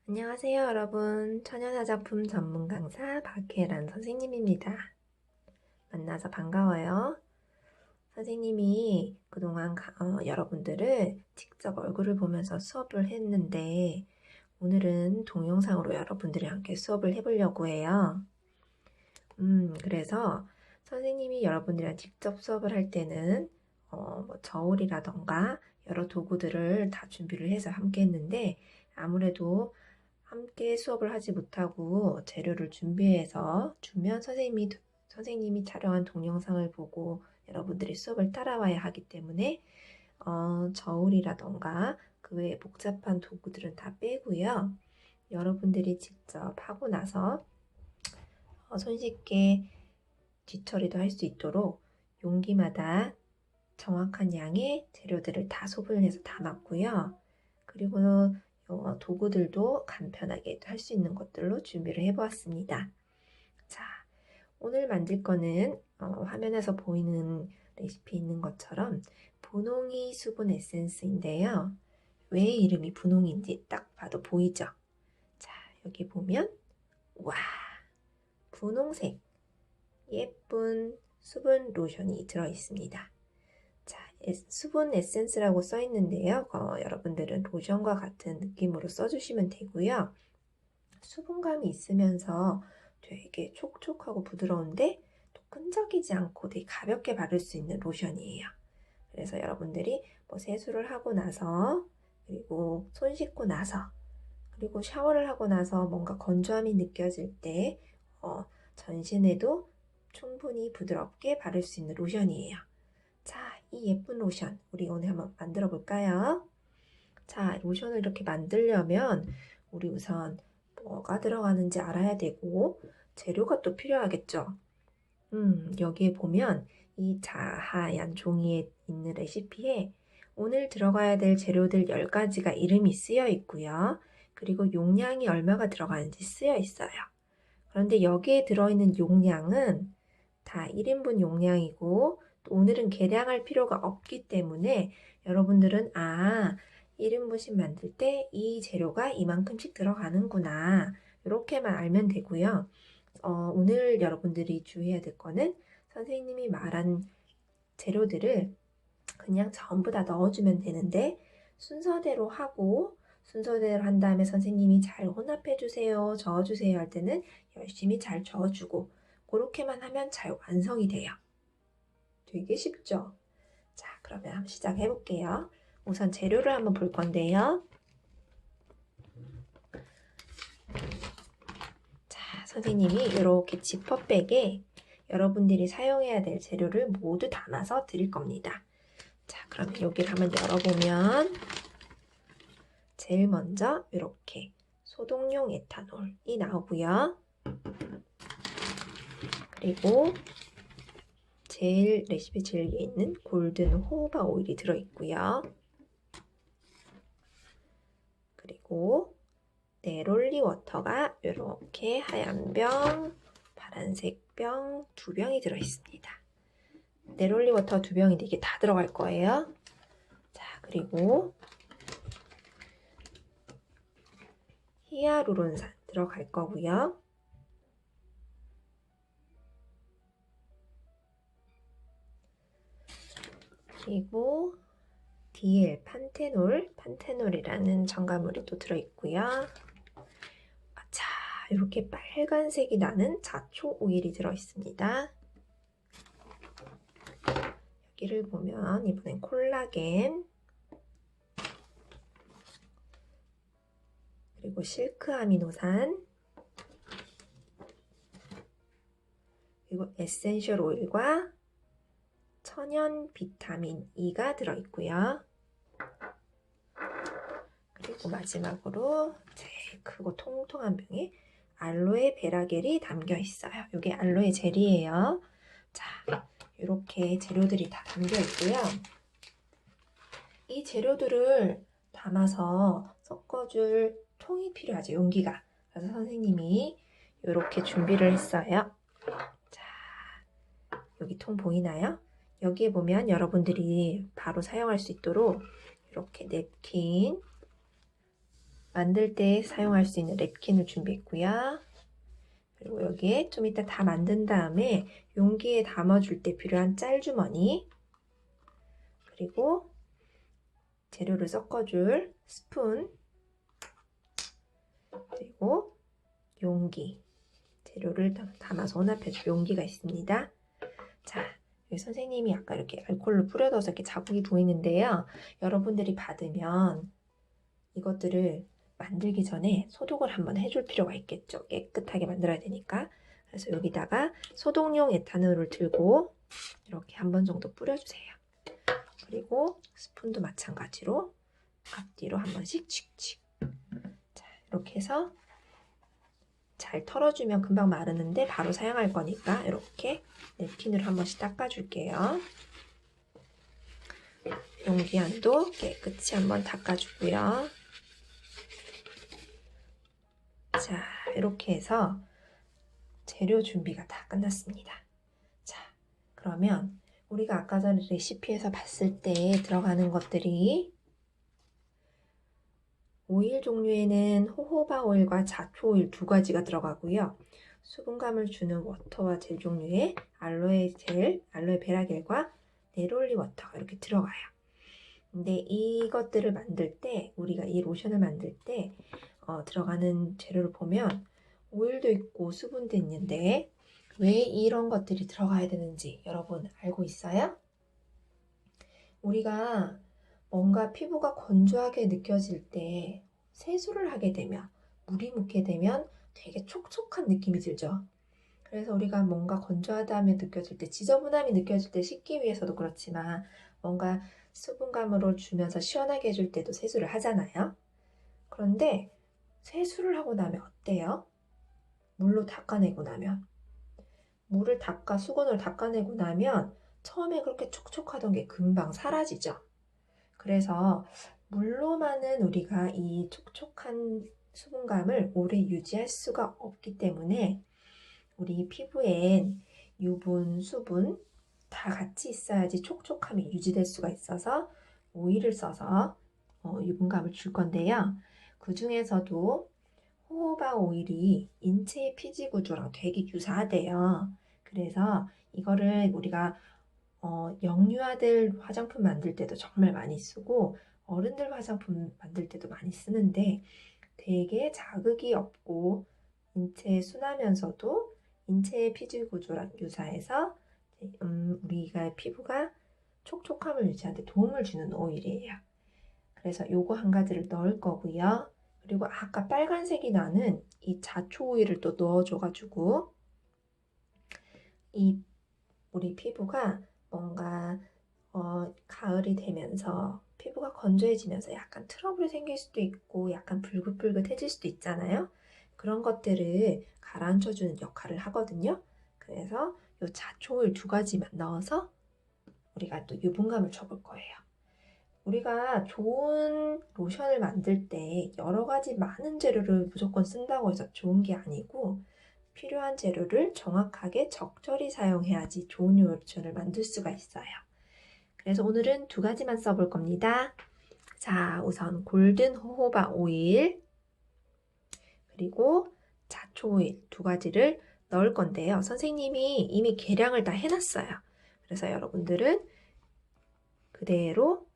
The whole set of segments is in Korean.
안녕하세요, 여러분. 천연화장품 전문 강사 박혜란 선생님입니다. 만나서 반가워요. 선생님이 그동안 여러분들을 직접 얼굴을 보면서 수업을 했는데 오늘은 동영상으로 여러분들이 함께 수업을 해보려고 해요. 그래서 선생님이 여러분들이랑 직접 수업을 할 때는 뭐 저울이라던가 여러 도구들을 다 준비를 해서 함께 했는데 아무래도 함께 수업을 하지 못하고 재료를 준비해서 주면 선생님이 촬영한 동영상을 보고 여러분들이 수업을 따라와야 하기 때문에 저울이라던가 그 외에 복잡한 도구들은 다 빼고요. 여러분들이 직접 하고 나서 손쉽게 뒤처리도 할 수 있도록 용기마다 정확한 양의 재료들을 다 소분해서 담았고요. 그리고 도구들도 간편하게 할 수 있는 것들로 준비를 해보았습니다. 자, 오늘 만들 거는 화면에서 보이는 레시피 있는 것처럼 분홍이 수분 에센스인데요. 왜 이름이 분홍인지 딱 봐도 보이죠? 자, 여기 보면 와, 분홍색 예쁜 수분 로션이 들어있습니다. 자, 수분 에센스라고 써 있는데요. 여러분들은 로션과 같은 느낌으로 써주시면 되고요. 수분감이 있으면서 되게 촉촉하고 부드러운데 또 끈적이지 않고 되게 가볍게 바를 수 있는 로션이에요. 그래서 여러분들이 뭐 세수를 하고 나서 그리고 손 씻고 나서 그리고 샤워를 하고 나서 뭔가 건조함이 느껴질 때 전신에도 충분히 부드럽게 바를 수 있는 로션이에요. 자, 이 예쁜 로션 우리 오늘 한번 만들어 볼까요? 자, 로션을 이렇게 만들려면 우리 우선 뭐가 들어가는지 알아야 되고 재료가 또 필요하겠죠. 여기에 보면 이 하얀 종이에 있는 레시피에 오늘 들어가야 될 재료들 10가지가 이름이 쓰여 있고요. 그리고 용량이 얼마가 들어가는지 쓰여 있어요. 그런데 여기에 들어있는 용량은 다 1인분 용량이고 또 오늘은 계량할 필요가 없기 때문에 여러분들은 1인분씩 만들 때 이 재료가 이만큼씩 들어가는구나 이렇게만 알면 되고요. 오늘 여러분들이 주의해야 될 거는 선생님이 말한 재료들을 그냥 전부 다 넣어주면 되는데 순서대로 하고 순서대로 한 다음에 선생님이 잘 혼합해 주세요, 저어주세요 할 때는 열심히 잘 저어주고 그렇게만 하면 잘 완성이 돼요. 되게 쉽죠? 자, 그러면 한번 시작해 볼게요. 우선 재료를 한번 볼 건데요. 자, 선생님이 이렇게 지퍼백에 여러분들이 사용해야 될 재료를 모두 담아서 드릴 겁니다. 자, 그러면 여기를 한번 열어보면 제일 먼저 이렇게 소독용 에탄올이 나오고요. 그리고 레시피 제일 위에 있는 골든 호호바 오일이 들어있고요. 그리고 네롤리 워터가 이렇게 하얀 병, 파란색 병 2병이 들어있습니다. 네롤리 워터 2병인데 이게 다 들어갈 거예요. 자, 그리고 히아루론산 들어갈 거고요. 그리고 DL 판테놀이라는 첨가물이 또 들어있고요. 자, 이렇게 빨간색이 나는 자초 오일이 들어있습니다. 여기를 보면 이번엔 콜라겐 그리고 실크 아미노산 그리고 에센셜 오일과 천연 비타민 E가 들어있고요. 그리고 마지막으로 제일 크고 통통한 병에 알로에 베라겔이 담겨 있어요. 이게 알로에 젤이에요. 자, 이렇게 재료들이 다 담겨 있고요. 이 재료들을 담아서 섞어줄 통이 필요하죠. 용기가. 그래서 선생님이 이렇게 준비를 했어요. 자, 여기 통 보이나요? 여기에 보면 여러분들이 바로 사용할 수 있도록 이렇게 냅킨 만들 때 사용할 수 있는 napkin을 준비했고요. 그리고 여기에 좀 이따 다 만든 다음에 용기에 담아줄 때 필요한 짤주머니, 그리고 재료를 섞어줄 스푼, 그리고 용기, 재료를 담아서 혼합해줄 용기가 있습니다. 자, 여기 선생님이 아까 이렇게 알코올로 뿌려둬서 이렇게 자국이 보이는데요. 여러분들이 받으면 이것들을 만들기 전에 소독을 한번 해줄 필요가 있겠죠. 깨끗하게 만들어야 되니까. 그래서 여기다가 소독용 에탄올을 들고 이렇게 한 번 정도 뿌려주세요. 그리고 스푼도 마찬가지로 앞뒤로 한 번씩 칙칙. 자, 이렇게 해서 잘 털어주면 금방 마르는데 바로 사용할 거니까 이렇게 냅킨으로 한 번씩 닦아줄게요. 용기 안도 깨끗이 한번 닦아주고요. 자, 이렇게 해서 재료 준비가 다 끝났습니다. 자, 그러면 우리가 아까 전에 레시피에서 봤을 때 들어가는 것들이 오일 종류에는 호호바 오일과 자초 오일 두 가지가 들어가고요. 수분감을 주는 워터와 젤 종류의 알로에 젤, 알로에 베라겔과 네롤리 워터가 이렇게 들어가요. 근데 이것들을 만들 때, 우리가 이 로션을 만들 때 들어가는 재료를 보면 오일도 있고 수분도 있는데 왜 이런 것들이 들어가야 되는지 여러분 알고 있어요? 우리가 뭔가 피부가 건조하게 느껴질 때 세수를 하게 되면 물이 묻게 되면 되게 촉촉한 느낌이 들죠. 그래서 우리가 뭔가 건조하다며 느껴질 때 지저분함이 느껴질 때 씻기 위해서도 그렇지만 뭔가 수분감으로 주면서 시원하게 해줄 때도 세수를 하잖아요. 그런데 세수를 하고 나면 어때요? 물로 닦아내고 나면 물을 닦아 수건으로 닦아내고 나면 처음에 그렇게 촉촉하던 게 금방 사라지죠. 그래서 물로만은 우리가 이 촉촉한 수분감을 오래 유지할 수가 없기 때문에 우리 피부엔 유분, 수분 다 같이 있어야지 촉촉함이 유지될 수가 있어서 오일을 써서 유분감을 줄 건데요. 그 중에서도 호호바 오일이 인체의 피지 구조랑 되게 유사하대요. 그래서 이거를 우리가 영유아들 화장품 만들 때도 정말 많이 쓰고 어른들 화장품 만들 때도 많이 쓰는데 되게 자극이 없고 인체에 순하면서도 인체의 피지 구조랑 유사해서 우리가 피부가 촉촉함을 유지하는 데 도움을 주는 오일이에요. 그래서 요거 한 가지를 넣을 거고요. 그리고 아까 빨간색이 나는 이 자초 오일을 또 넣어줘가지고 이 우리 피부가 뭔가 가을이 되면서 피부가 건조해지면서 약간 트러블이 생길 수도 있고 약간 불긋불긋해질 수도 있잖아요. 그런 것들을 가라앉혀주는 역할을 하거든요. 그래서 이 자초오일 두 가지만 넣어서 우리가 또 유분감을 줘볼 거예요. 우리가 좋은 로션을 만들 때 여러 가지 많은 재료를 무조건 쓴다고 해서 좋은 게 아니고 필요한 재료를 정확하게 적절히 사용해야지 좋은 로션을 만들 수가 있어요. 그래서 오늘은 두 가지만 써볼 겁니다. 자, 우선 골든 호호바 오일 그리고 자초 오일 두 가지를 넣을 건데요. 선생님이 이미 계량을 다 해놨어요. 그래서 여러분들은 그대로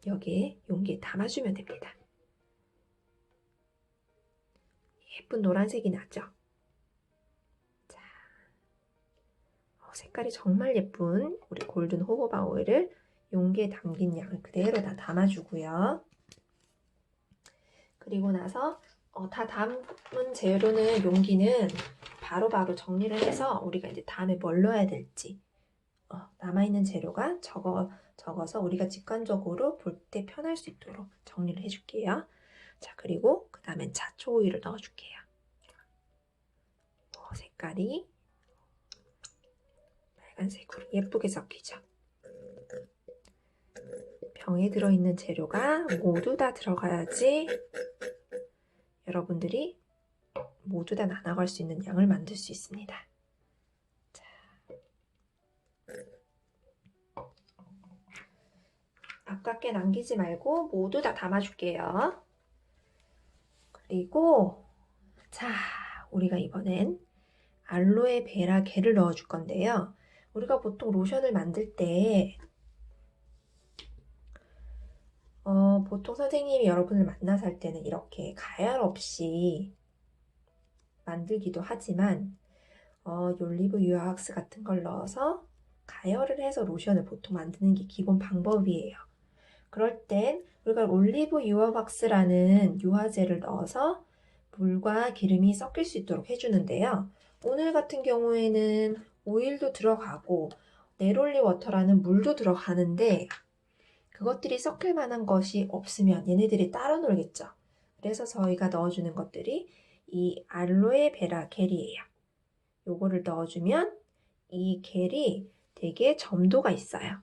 여기에 용기에 담아주면 됩니다. 예쁜 노란색이 나죠? 자, 색깔이 정말 예쁜 우리 골든 호호바 오일을 용기에 담긴 양을 그대로 다 담아주고요. 그리고 나서 다 담은 재료는 용기는 바로바로 정리를 해서 우리가 이제 다음에 뭘 넣어야 될지 남아있는 재료가 적어서 우리가 직관적으로 볼 때 편할 수 있도록 정리를 해줄게요. 자, 그리고 그 다음엔 자초 오일을 넣어줄게요. 색깔이 빨간색으로 예쁘게 섞이죠. 병에 들어있는 재료가 모두 다 들어가야지 여러분들이 모두 다 나눠갈 수 있는 양을 만들 수 있습니다. 자, 아깝게 남기지 말고 모두 다 담아줄게요. 그리고 자, 우리가 이번엔 알로에 베라 겔을 넣어줄 건데요. 우리가 보통 로션을 만들 때 보통 선생님이 여러분을 만나서 할 때는 이렇게 가열 없이 만들기도 하지만 올리브 유화왁스 같은 걸 넣어서 가열을 해서 로션을 보통 만드는 게 기본 방법이에요. 그럴 땐 우리가 올리브 유화왁스라는 유화제를 넣어서 물과 기름이 섞일 수 있도록 해주는데요. 오늘 같은 경우에는 오일도 들어가고 네롤리 워터라는 물도 들어가는데 그것들이 섞일 만한 것이 없으면 얘네들이 따로 놀겠죠. 그래서 저희가 넣어주는 것들이 이 알로에 베라 겔이에요. 요거를 넣어주면 이 겔이 되게 점도가 있어요.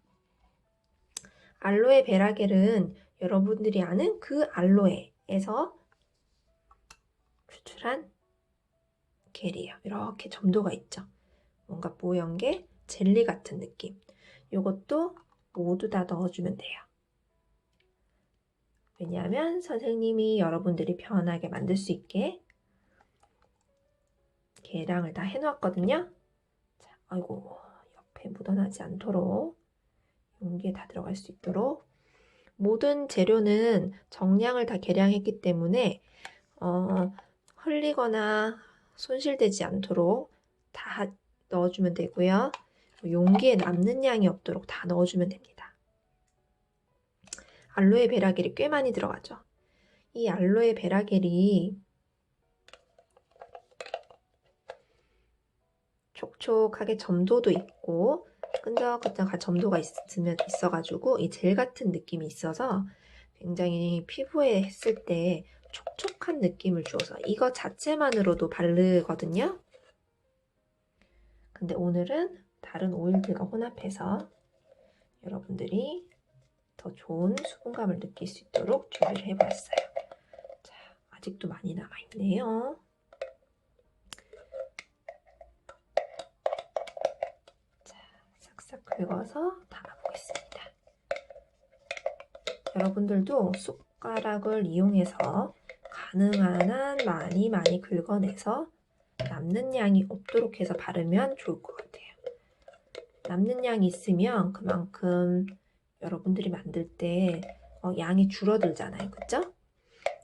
알로에 베라 겔은 여러분들이 아는 그 알로에에서 추출한 겔이에요. 이렇게 점도가 있죠. 뭔가 뽀얀 게 젤리 같은 느낌. 요것도 모두 다 넣어주면 돼요. 왜냐하면 선생님이 여러분들이 편하게 만들 수 있게 계량을 다 해놓았거든요. 자, 아이고, 옆에 묻어나지 않도록 용기에 다 들어갈 수 있도록 모든 재료는 정량을 다 계량했기 때문에 흘리거나 손실되지 않도록 다 넣어주면 되고요. 용기에 남는 양이 없도록 다 넣어주면 됩니다. 알로에 베라겔이 꽤 많이 들어가죠. 이 알로에 베라겔이 촉촉하게 점도도 있고 끈적끈적한 점도가 있어가지고 이 젤 같은 느낌이 있어서 굉장히 피부에 했을 때 촉촉한 느낌을 주어서 이거 자체만으로도 바르거든요. 근데 오늘은 다른 오일들과 혼합해서 여러분들이 더 좋은 수분감을 느낄 수 있도록 준비를 해보았어요. 자, 아직도 많이 남아있네요. 자, 싹싹 긁어서 담아보겠습니다. 여러분들도 숟가락을 이용해서 가능한 한 많이 긁어내서 남는 양이 없도록 해서 바르면 좋을 것 같아요. 남는 양이 있으면 그만큼 여러분들이 만들 때 양이 줄어들잖아요. 그죠?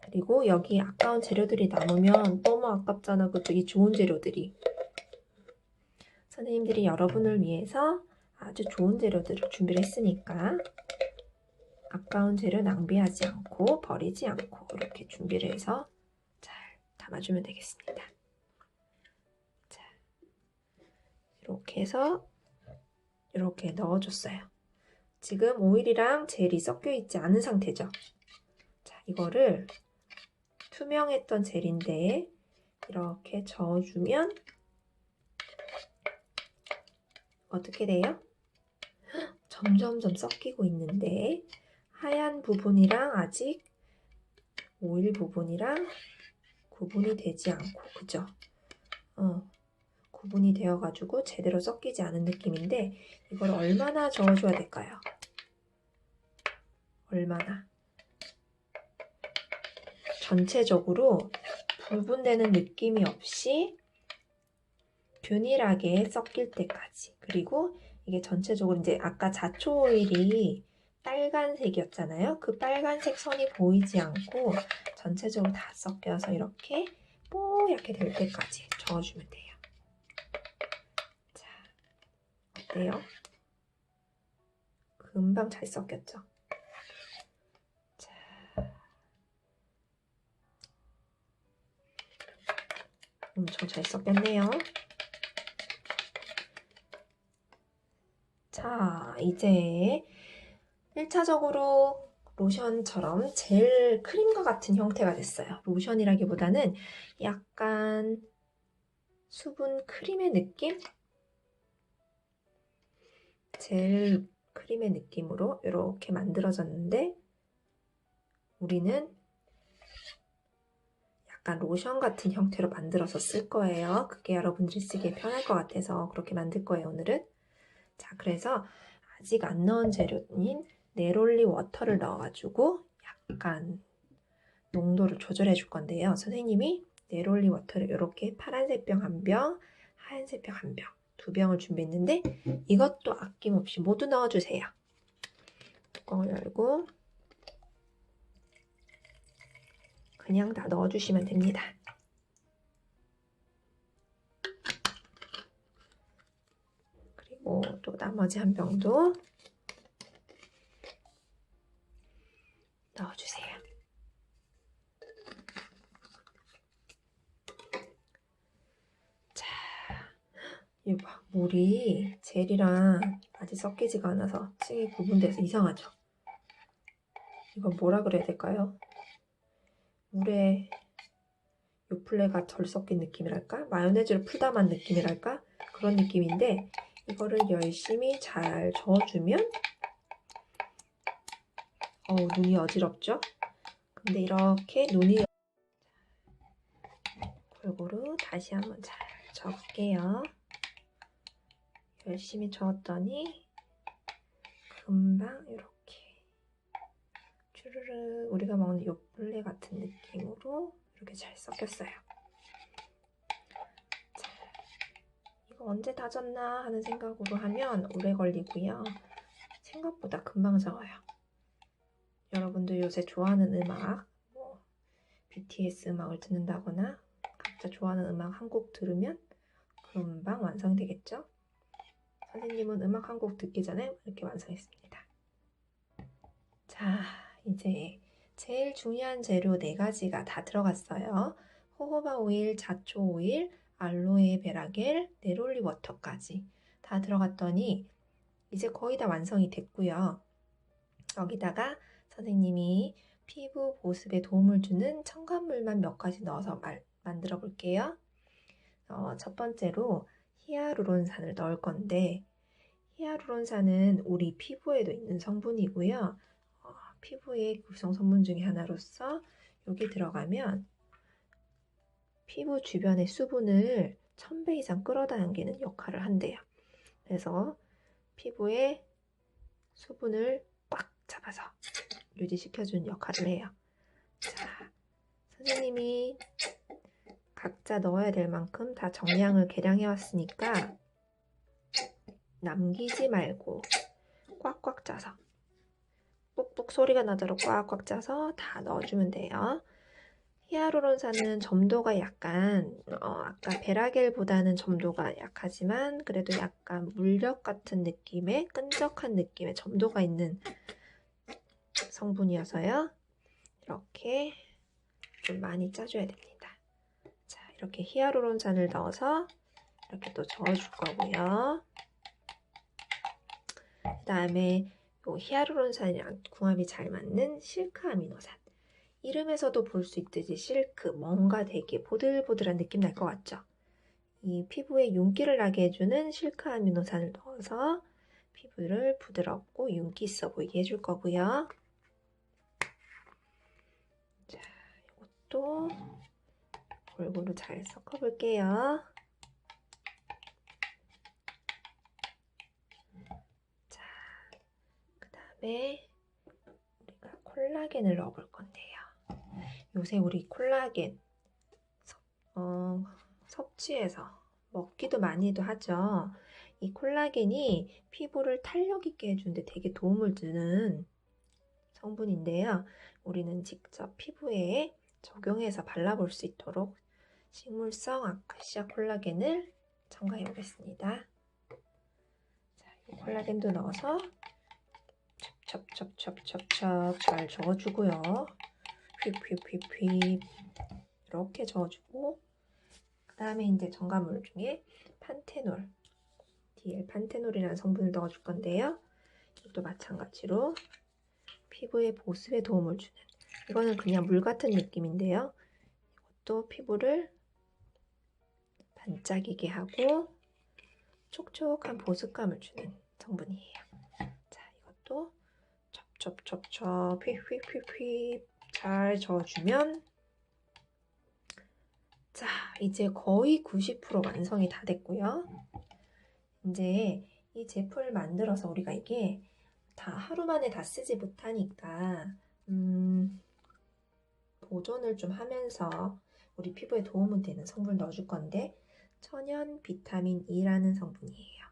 그리고 여기 아까운 재료들이 남으면 너무 아깝잖아. 그죠? 이 좋은 재료들이. 선생님들이 여러분을 위해서 아주 좋은 재료들을 준비를 했으니까 아까운 재료 낭비하지 않고 버리지 않고 이렇게 준비를 해서 잘 담아주면 되겠습니다. 자, 이렇게 해서 이렇게 넣어줬어요. 지금 오일이랑 젤이 섞여 있지 않은 상태죠. 자, 이거를 투명했던 젤인데 이렇게 저어주면 어떻게 돼요? 점점점 섞이고 있는데 하얀 부분이랑 아직 오일 부분이랑 구분이 되지 않고, 그죠? 구분이 되어가지고 제대로 섞이지 않은 느낌인데 이걸 얼마나 저어줘야 될까요? 얼마나? 전체적으로 구분되는 느낌이 없이 균일하게 섞일 때까지. 그리고 이게 전체적으로 이제 아까 자초 오일이 빨간색이었잖아요. 그 빨간색 선이 보이지 않고 전체적으로 다 섞여서 이렇게 뽀얗게 될 때까지 저어주면 돼요. 자, 어때요? 금방 잘 섞였죠? 자, 엄청 잘 섞였네요. 자, 이제 1차적으로 로션처럼 젤 크림과 같은 형태가 됐어요. 로션이라기보다는 약간 수분 크림의 느낌? 젤 크림의 느낌으로 이렇게 만들어졌는데 우리는 약간 로션 같은 형태로 만들어서 쓸 거예요. 그게 여러분들이 쓰기에 편할 것 같아서 그렇게 만들 거예요, 오늘은. 자, 그래서 아직 안 넣은 재료인 네롤리 워터를 넣어가지고 약간 농도를 조절해 줄 건데요. 선생님이 네롤리 워터를 이렇게 파란색 병 한 병, 하얀색 병 한 병, 두 병을 준비했는데 이것도 아낌없이 모두 넣어주세요. 뚜껑을 열고 그냥 다 넣어주시면 됩니다. 그리고 또 나머지 한 병도 넣어주세요. 자, 이거 봐. 물이 젤이랑 아직 섞이지가 않아서 층이 구분돼서 이상하죠? 이건 뭐라 그래야 될까요? 물에 요플레가 덜 섞인 느낌이랄까? 마요네즈를 풀다 만 느낌이랄까? 그런 느낌인데 이거를 열심히 잘 저어주면 눈이 어지럽죠? 근데 이렇게 눈이 골고루 다시 한번 잘 저을게요. 열심히 저었더니 금방 이렇게 주르르 우리가 먹는 요플레 같은 느낌으로 이렇게 잘 섞였어요. 자, 이거 언제 다졌나 하는 생각으로 하면 오래 걸리고요. 생각보다 금방 저어요. 여러분들 요새 좋아하는 음악, BTS 음악을 듣는다거나 각자 좋아하는 음악 한 곡 들으면 금방 완성되겠죠? 선생님은 음악 한 곡 듣기 전에 이렇게 완성했습니다. 자, 이제 제일 중요한 재료 4가지가 다 들어갔어요. 호호바 오일, 자초 오일, 알로에 베라겔, 네롤리 워터까지 다 들어갔더니 이제 거의 다 완성이 됐고요. 여기다가 선생님이 피부 보습에 도움을 주는 첨가물만 몇 가지 넣어서 만들어 볼게요. 첫 번째로 히아루론산을 넣을 건데 히아루론산은 우리 피부에도 있는 성분이고요. 피부의 구성 성분 중에 하나로서 여기 들어가면 피부 주변의 수분을 1000배 이상 끌어당기는 역할을 한대요. 그래서 피부에 수분을 꽉 잡아서 유지시켜주는 역할을 해요. 자, 선생님이 각자 넣어야 될 만큼 다 정량을 계량해 왔으니까 남기지 말고 꽉꽉 짜서 뽁뽁 소리가 나도록 꽉꽉 짜서 다 넣어주면 돼요. 히아루론산은 점도가 약간 아까 베라겔보다는 점도가 약하지만 그래도 약간 물엿 같은 느낌의 끈적한 느낌의 점도가 있는 성분이어서요. 이렇게 좀 많이 짜줘야 됩니다. 자, 이렇게 히아루론산을 넣어서 이렇게 또 저어줄 거고요. 그 다음에 히아루론산이랑 궁합이 잘 맞는 실크 아미노산. 이름에서도 볼 수 있듯이 실크, 뭔가 되게 보들보들한 느낌 날 것 같죠? 이 피부에 윤기를 나게 해주는 실크 아미노산을 넣어서 피부를 부드럽고 윤기 있어 보이게 해줄 거고요. 자, 이것도 골고루 잘 섞어 볼게요. 자, 그 다음에 우리가 콜라겐을 넣어 볼 건데요. 요새 우리 콜라겐 섭취해서 먹기도 많이도 하죠. 이 콜라겐이 피부를 탄력 있게 해주는데 되게 도움을 주는 성분인데요. 우리는 직접 피부에 적용해서 발라볼 수 있도록 식물성 아카시아 콜라겐을 첨가해 보겠습니다. 자, 이 콜라겐도 넣어서 찹찹찹찹찹찹 잘 저어주고요. 휙휙휙휙 이렇게 저어주고 그 다음에 이제 첨가물 중에 판테놀, DL 판테놀이라는 성분을 넣어줄 건데요. 이것도 마찬가지로 피부의 보습에 도움을 주는 이거는 그냥 물 같은 느낌인데요. 이것도 피부를 반짝이게 하고 촉촉한 보습감을 주는 성분이에요. 자, 이것도 첩첩첩첩 휙휙휙휙 잘 저어주면 자, 이제 거의 90% 완성이 다 됐고요. 이제 이 제품을 만들어서 우리가 이게 다 하루 만에 다 쓰지 못하니까 보존을 좀 하면서 우리 피부에 도움은 되는 성분을 넣어줄 건데 천연 비타민 E라는 성분이에요.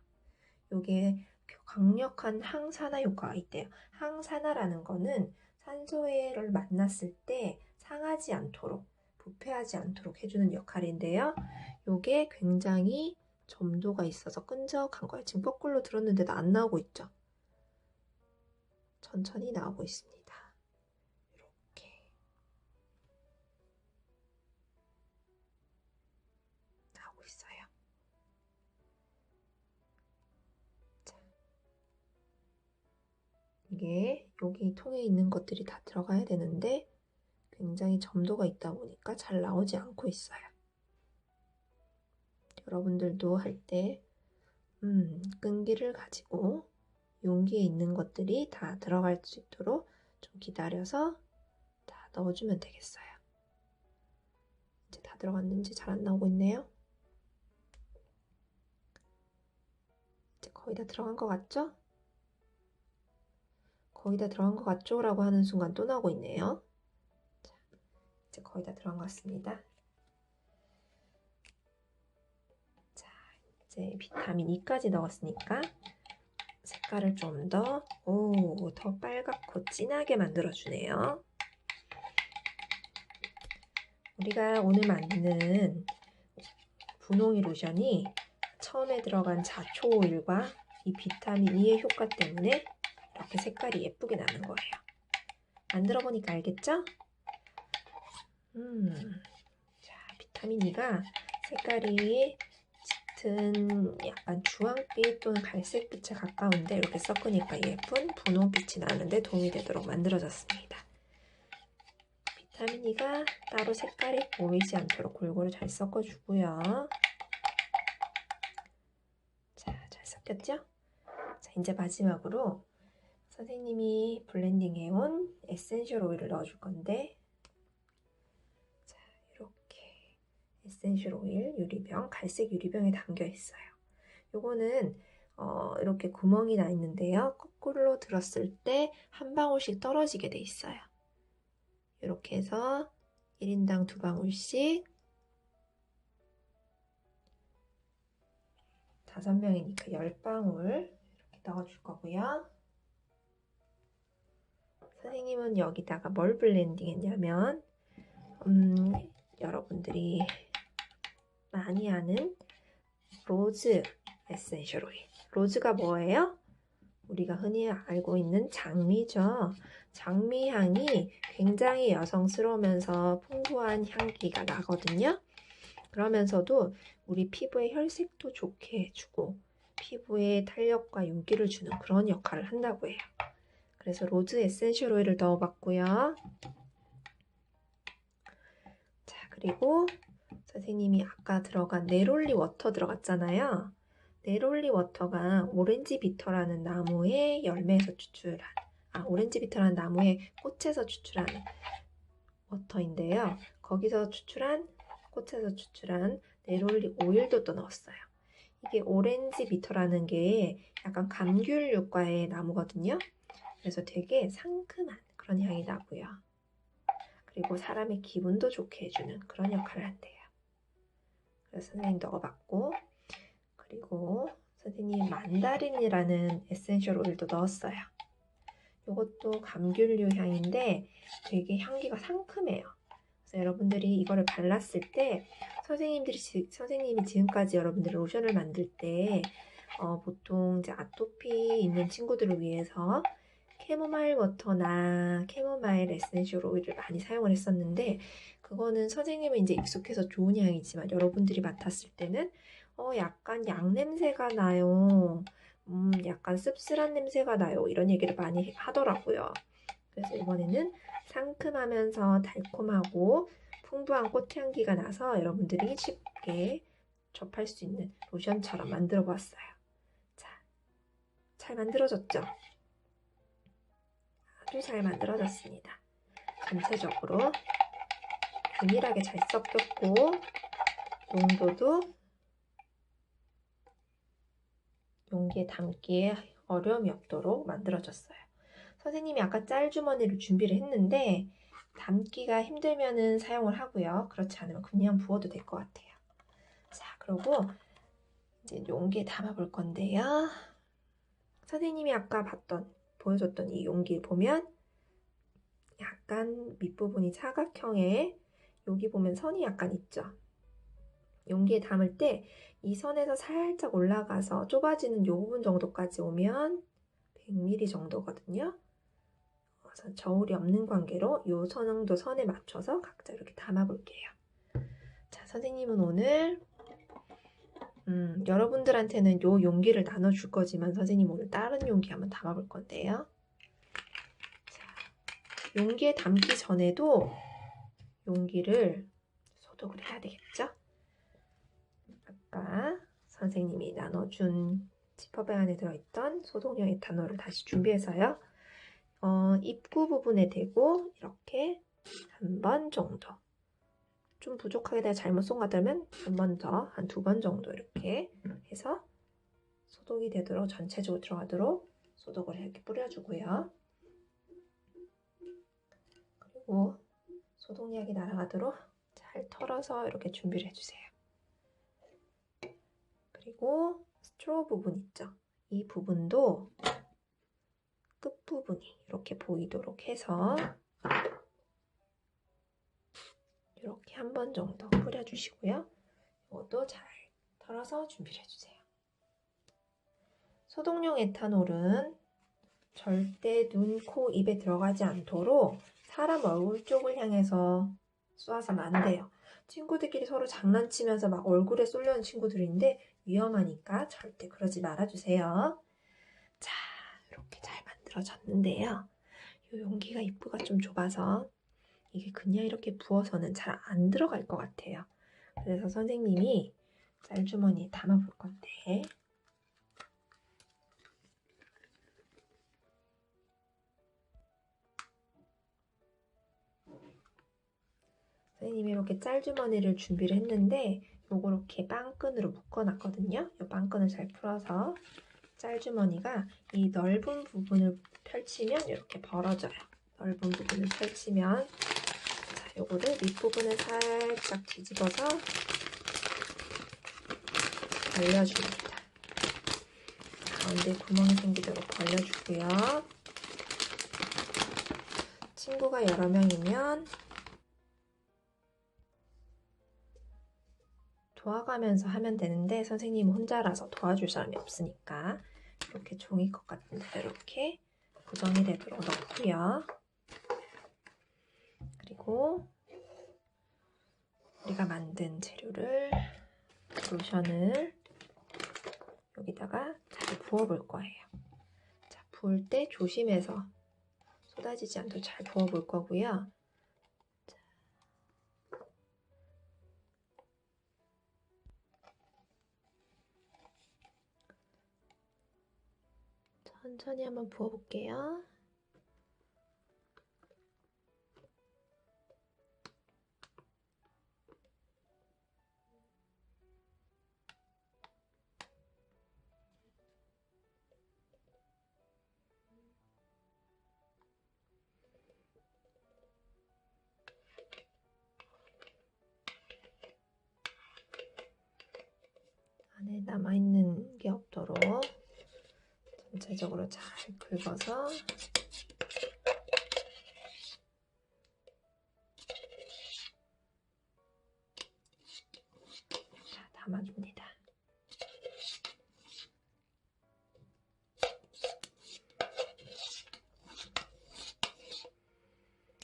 이게 강력한 항산화 효과가 있대요. 항산화라는 거는 산소를 만났을 때 상하지 않도록, 부패하지 않도록 해주는 역할인데요. 이게 굉장히 점도가 있어서 끈적한 거예요. 지금 거꾸로 들었는데도 안 나오고 있죠? 천천히 나오고 있습니다. 이렇게 나오고 있어요. 자, 이게 여기 통에 있는 것들이 다 들어가야 되는데 굉장히 점도가 있다 보니까 잘 나오지 않고 있어요. 여러분들도 할 때 끈기를 가지고 용기에 있는 것들이 다 들어갈 수 있도록 좀 기다려서 다 넣어주면 되겠어요. 이제 다 들어갔는지 잘 안 나오고 있네요. 이제 거의 다 들어간 것 같죠? 거의 다 들어간 것 같죠? 라고 하는 순간 또 나오고 있네요. 자, 이제 거의 다 들어간 것 같습니다. 자, 이제 비타민 E까지 넣었으니까 색깔을 좀 더 빨갛고 진하게 만들어주네요. 우리가 오늘 만드는 분홍이 로션이 처음에 들어간 자초 오일과 이 비타민 E의 효과 때문에 이렇게 색깔이 예쁘게 나는 거예요. 만들어 보니까 알겠죠? 자, 비타민 E가 색깔이 짙은 약간 주황빛 또는 갈색빛에 가까운데 이렇게 섞으니까 예쁜 분홍빛이 나는데 도움이 되도록 만들어졌습니다. 비타민 E가 따로 색깔이 보이지 않도록 골고루 잘 섞어주고요. 자, 잘 섞였죠? 자, 이제 마지막으로 선생님이 블렌딩해온 에센셜 오일을 넣어줄 건데 자, 이렇게 에센셜 오일 유리병, 갈색 유리병에 담겨 있어요. 요거는 이렇게 구멍이 나 있는데요. 거꾸로 들었을 때 한 방울씩 떨어지게 돼 있어요. 이렇게 해서 1인당 2방울씩 5명이니까 10방울 이렇게 넣어줄 거고요. 선생님은 여기다가 뭘 블렌딩 했냐면 여러분들이 많이 아는 로즈 에센셜 오일. 로즈가 뭐예요? 우리가 흔히 알고 있는 장미죠. 장미 향이 굉장히 여성스러우면서 풍부한 향기가 나거든요. 그러면서도 우리 피부의 혈색도 좋게 해주고 피부에 탄력과 윤기를 주는 그런 역할을 한다고 해요. 그래서 로즈 에센셜 오일을 넣어봤고요. 자, 그리고 선생님이 아까 들어간 네롤리 워터 들어갔잖아요. 네롤리 워터가 오렌지 비터라는 나무의 열매에서 추출한 오렌지 비터라는 나무의 꽃에서 추출한 워터인데요. 거기서 꽃에서 추출한 네롤리 오일도 또 넣었어요. 이게 오렌지 비터라는 게 약간 감귤류과의 나무거든요. 그래서 되게 상큼한 그런 향이 나고요. 그리고 사람의 기분도 좋게 해주는 그런 역할을 한대요. 그래서 선생님 넣어봤고 그리고 선생님 만다린이라는 에센셜 오일도 넣었어요. 이것도 감귤류 향인데 되게 향기가 상큼해요. 그래서 여러분들이 이거를 발랐을 때 선생님이 지금까지 여러분들이 로션을 만들 때 보통 이제 아토피 있는 친구들을 위해서 캐모마일 워터나 캐모마일 에센셜 오일을 많이 사용을 했었는데 그거는 선생님은 이제 익숙해서 좋은 향이지만 여러분들이 맡았을 때는 약간 양 냄새가 나요. 약간 씁쓸한 냄새가 나요. 이런 얘기를 많이 하더라고요. 그래서 이번에는 상큼하면서 달콤하고 풍부한 꽃향기가 나서 여러분들이 쉽게 접할 수 있는 로션처럼 만들어 보았어요. 자, 잘 만들어졌죠? 아주 잘 만들어졌습니다. 전체적으로 균일하게 잘 섞였고 농도도 용기에 담기에 어려움이 없도록 만들어졌어요. 선생님이 아까 짤 주머니를 준비를 했는데 담기가 힘들면은 사용을 하고요. 그렇지 않으면 그냥 부어도 될 것 같아요. 자, 그리고 이제 용기에 담아 볼 건데요. 선생님이 아까 보여줬던 이 용기 보면 약간 밑부분이 사각형에 여기 보면 선이 약간 있죠. 용기에 담을 때 이 선에서 살짝 올라가서 좁아지는 이 부분 정도까지 오면 100ml 정도거든요. 그래서 저울이 없는 관계로 이 선형도 선에 맞춰서 각자 이렇게 담아 볼게요. 자, 선생님은 오늘 여러분들한테는 이 용기를 나눠줄 거지만 선생님 오늘 다른 용기 한번 담아 볼 건데요. 자, 용기에 담기 전에도 용기를 소독을 해야 되겠죠? 아까 선생님이 나눠준 지퍼백 안에 들어있던 소독용 에탄올을 다시 준비해서요. 입구 부분에 대고 이렇게 한 번 정도, 좀 부족하게 내가 잘못 쏜 것 같다면 한 번 더, 한 2번 정도 이렇게 해서 소독이 되도록 전체적으로 들어가도록 소독을 이렇게 뿌려주고요. 그리고 소독약이 날아가도록 잘 털어서 이렇게 준비를 해주세요. 그리고 스트로 부분 있죠? 이 부분도 끝부분이 이렇게 보이도록 해서 이렇게 한 번 정도 뿌려주시고요. 이것도 잘 털어서 준비를 해주세요. 소독용 에탄올은 절대 눈, 코, 입에 들어가지 않도록 사람 얼굴 쪽을 향해서 쏘아서는 안 돼요. 친구들끼리 서로 장난치면서 막 얼굴에 쏘려는 친구들인데 위험하니까 절대 그러지 말아주세요. 자, 이렇게 잘 만들어졌는데요. 이 용기가 입구가 좀 좁아서 이게 그냥 이렇게 부어서는 잘 안 들어갈 것 같아요. 그래서 선생님이 짤주머니에 담아 볼 건데 선생님이 이렇게 짤주머니를 준비를 했는데 요거 이렇게 빵끈으로 묶어놨거든요. 이 빵끈을 잘 풀어서 짤주머니가 이 넓은 부분을 펼치면 이렇게 벌어져요. 넓은 부분을 펼치면 자, 요거를 밑부분을 살짝 뒤집어서 벌려줍니다. 가운데 구멍이 생기도록 벌려주고요. 친구가 여러 명이면 도와가면서 하면 되는데 선생님은 혼자라서 도와줄 사람이 없으니까 이렇게 종이컵 같은 데 이렇게 고정이 되도록 넣고요. 그리고 우리가 만든 재료를 로션을 여기다가 잘 부어볼 거예요. 자, 부을 때 조심해서 쏟아지지 않도록 잘 부어볼 거고요. 천천히 한번 부어볼게요. 안에 남아있는 게 없도록 전체적으로 잘 긁어서 자, 담아줍니다.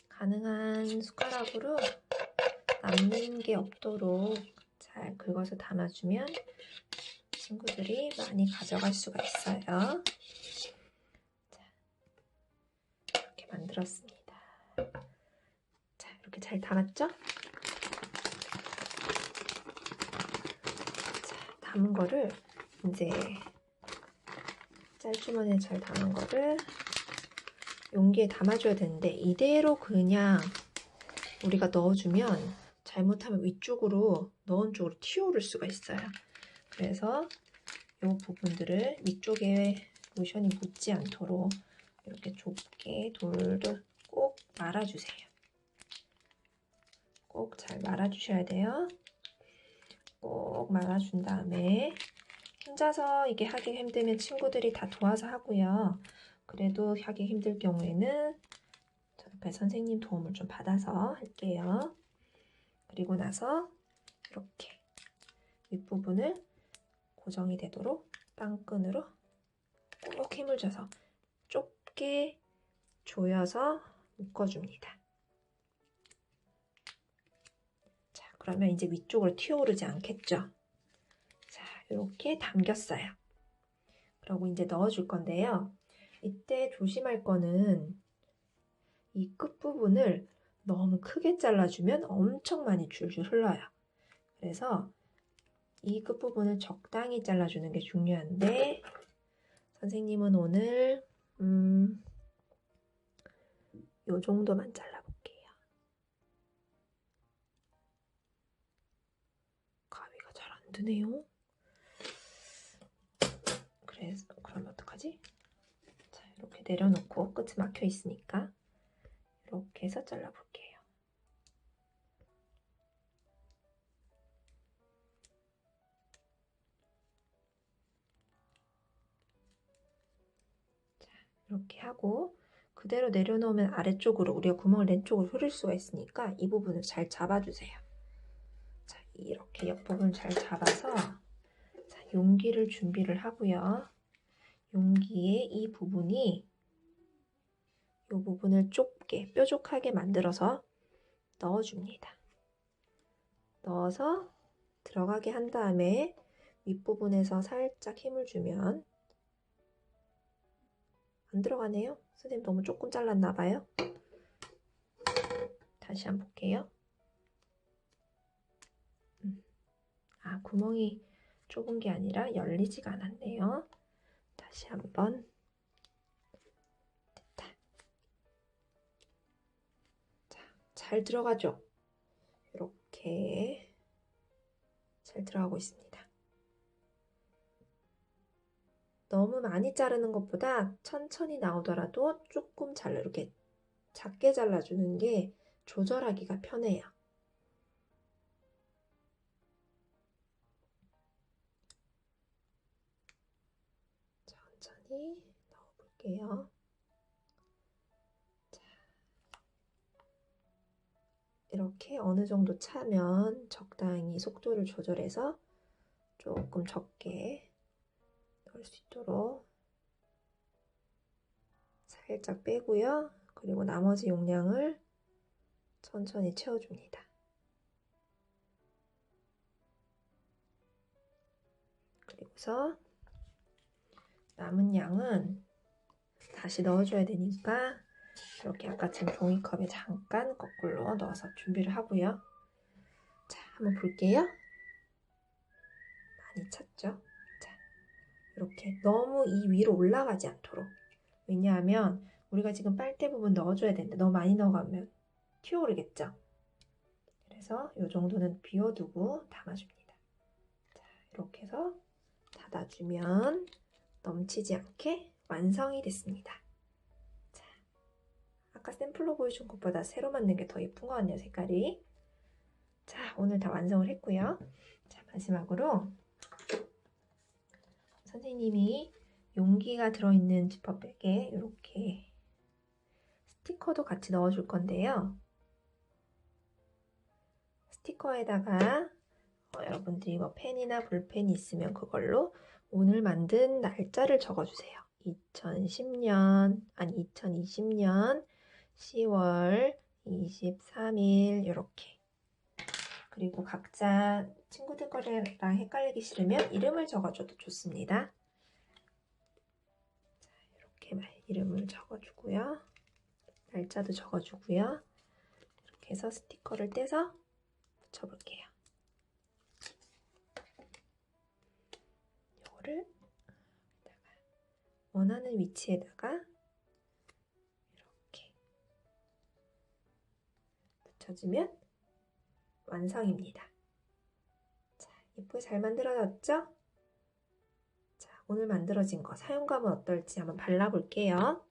가능한 숟가락으로 남는 게 없도록 잘 긁어서 담아주면 친구들이 많이 가져갈 수가 있어요. 자, 이렇게 만들었습니다. 자, 이렇게 잘 담았죠? 자, 담은 거를 이제 짤주머니에 잘 담은 거를 용기에 담아줘야 되는데 이대로 그냥 우리가 넣어주면 잘못하면 위쪽으로 넣은 쪽으로 튀어오를 수가 있어요. 그래서 이 부분들을 위쪽에 로션이 묻지 않도록 이렇게 좁게 돌을 꼭 말아주세요. 꼭 잘 말아주셔야 돼요. 꼭 말아준 다음에 혼자서 이게 하기 힘들면 친구들이 다 도와서 하고요. 그래도 하기 힘들 경우에는 저 옆에 선생님 도움을 좀 받아서 할게요. 그리고 나서 이렇게 윗부분을 고정이 되도록 빵끈으로 꼭 힘을 줘서 좁게 조여서 묶어줍니다. 자, 그러면 이제 위쪽으로 튀어오르지 않겠죠? 자, 이렇게 담겼어요. 그리고 이제 넣어줄 건데요. 이때 조심할 거는 이 끝부분을 너무 크게 잘라주면 엄청 많이 줄줄 흘러요. 그래서 이 끝부분을 적당히 잘라주는 게 중요한데 선생님은 오늘 요 정도만 잘라볼게요. 가위가 잘 안 드네요. 그래서 그러면 어떡하지? 자, 이렇게 내려놓고 끝이 막혀 있으니까 이렇게 해서 잘라볼게요. 자, 이렇게 하고 그대로 내려놓으면 아래쪽으로 우리가 구멍을 낸 쪽으로 흐를 수가 있으니까 이 부분을 잘 잡아주세요. 자, 이렇게 옆부분 잘 잡아서 자, 용기를 준비를 하고요. 용기에 이 부분이 이 부분을 좁게 뾰족하게 만들어서 넣어줍니다. 넣어서 들어가게 한 다음에 윗부분에서 살짝 힘을 주면 안 들어가네요. 선생님 너무 조금 잘랐나 봐요. 다시 한번 볼게요. 아, 구멍이 좁은 게 아니라 열리지가 않았네요. 다시 한번. 됐다. 자, 잘 들어가죠? 이렇게 잘 들어가고 있습니다. 너무 많이 자르는 것보다 천천히 나오더라도 조금 이렇게 작게 잘라주는 게 조절하기가 편해요. 천천히 넣어볼게요. 자, 이렇게 어느 정도 차면 적당히 속도를 조절해서 조금 적게 넣을 수 있도록 살짝 빼고요. 그리고 나머지 용량을 천천히 채워줍니다. 그리고서 남은 양은 다시 넣어줘야 되니까 이렇게 아까처럼 종이컵에 잠깐 거꾸로 넣어서 준비를 하고요. 자, 한번 볼게요. 많이 찼죠? 자, 이렇게 너무 이 위로 올라가지 않도록. 왜냐하면 우리가 지금 빨대 부분 넣어줘야 되는데 너무 많이 넣어가면 튀어오르겠죠? 그래서 이 정도는 비워두고 담아줍니다. 자, 이렇게 해서 닫아주면 넘치지 않게 완성이 됐습니다. 자, 아까 샘플로 보여준 것보다 새로 만든 게 더 예쁜 것 같네요, 색깔이. 자, 오늘 다 완성을 했고요. 자, 마지막으로 선생님이 용기가 들어있는 지퍼백에 이렇게 스티커도 같이 넣어줄 건데요. 스티커에다가 여러분들이 뭐 펜이나 볼펜이 있으면 그걸로 오늘 만든 날짜를 적어주세요. 2020년 10월 23일 이렇게. 그리고 각자 친구들 거랑 헷갈리기 싫으면 이름을 적어줘도 좋습니다. 자, 이렇게 이름을 적어주고요. 날짜도 적어주고요. 이렇게 해서 스티커를 떼서 붙여볼게요. 이거를 원하는 위치에다가 이렇게 붙여주면 완성입니다. 자, 예쁘게 잘 만들어졌죠? 자, 오늘 만들어진 거 사용감은 어떨지 한번 발라볼게요.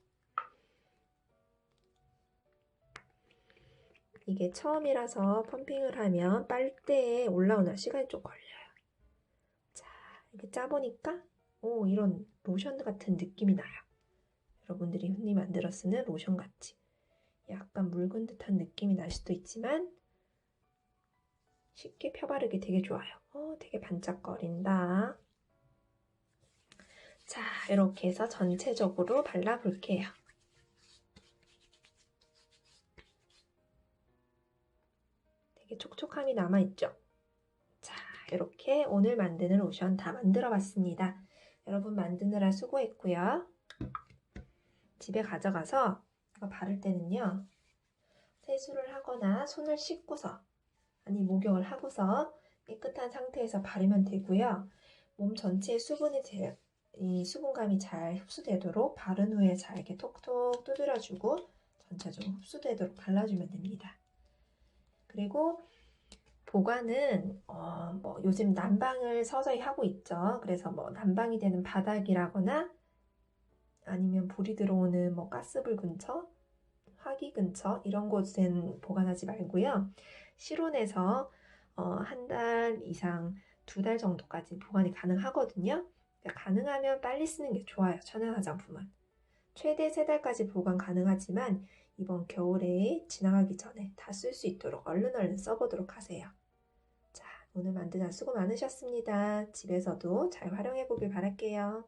이게 처음이라서 펌핑을 하면 빨대에 올라오는 시간이 좀 걸려요. 자, 이렇게 짜보니까 이런 로션 같은 느낌이 나요. 여러분들이 흔히 만들어 쓰는 로션 같이. 약간 묽은 듯한 느낌이 날 수도 있지만 쉽게 펴바르기 되게 좋아요. 되게 반짝거린다. 자, 이렇게 해서 전체적으로 발라볼게요. 되게 촉촉함이 남아있죠? 자, 이렇게 오늘 만드는 로션 다 만들어 봤습니다. 여러분 만드느라 수고했고요. 집에 가져가서 이거 바를 때는요. 세수를 하거나 손을 씻고서 아니 목욕을 하고서 깨끗한 상태에서 바르면 되고요. 몸 전체에 이 수분감이 잘 흡수되도록 바른 후에 잘 이렇게 톡톡 두드려주고 전체적으로 흡수되도록 발라주면 됩니다. 그리고 보관은 뭐 요즘 난방을 서서히 하고 있죠. 그래서 뭐 난방이 되는 바닥이라거나 아니면 불이 들어오는 뭐 가스불 근처, 화기 근처 이런 곳엔 보관하지 말고요. 실온에서 한 달 이상 2달 정도까지 보관이 가능하거든요. 그러니까 가능하면 빨리 쓰는 게 좋아요. 천연 화장품은. 최대 3달까지 보관 가능하지만 이번 겨울에 지나가기 전에 다 쓸 수 있도록 얼른 써보도록 하세요. 자, 오늘 만드느라 수고 많으셨습니다. 집에서도 잘 활용해 보길 바랄게요.